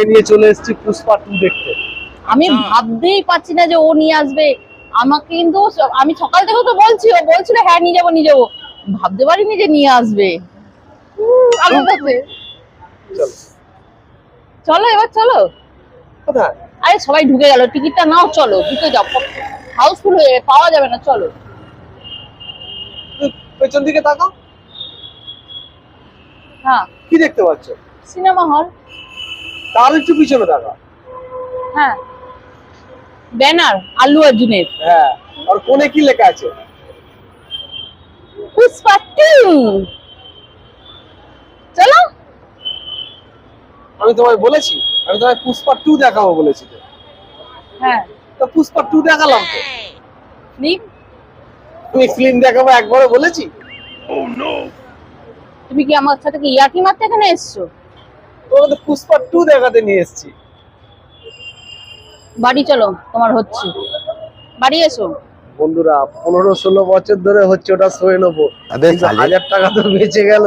নিয়ে চলে এসেছি পুষ্পা 2 দেখতে। আমি ভাবতেই পারছি না যে ও নিয়ে আসবে আমাকে, কিন্তু আমি সকাল থেকে তো বলছি, ও বলছিল হ্যাঁ নিয়ে যাবো নিয়ে যাবো, ভাবতে পারিনি যে নিয়ে আসবে। আমার কাছে চলো। চলো এবার চলো। কোথায়? আরে সবাই ঢুকে গেল, টিকিটটা নাও, চলো ঢুকে যাও, হাউসফুল হয়ে যাবে, পাওয়া যাবে না, চলো। তুই পেছন দিকে তাকাও, হ্যাঁ কি দেখতে পাচ্ছ? Cinema hall. তার একটু পিছনে তাকাও। হ্যাঁ ব্যানার আল্লু অর্জুনের। হ্যাঁ, আর কোণে কি লেখা আছে? পুষ্পা 2। চলো। আমি তোমায় বলেছি, আমি তোমায় পুষ্পা 2 দেখাবো বলেছি তো। হ্যাঁ তো পুষ্পা 2 দেখালাম তো। তুমি ফিল্ম দেখাবো একবারও বলেছি? তুমি কি আমার সাথে কি ইয়ার্কি মারতে এখানে এসছো? তোমাকে তো পুষ্পা 2 দেখাতে নিয়ে এসেছি। বাড়ি চলো, তোমার হচ্ছে, বাড়ি এসো। বন্ধুরা 15-16 বছর ধরে হচ্ছে ওটা সয়ে নেবো, 1000 টাকা তো বেঁচে গেল।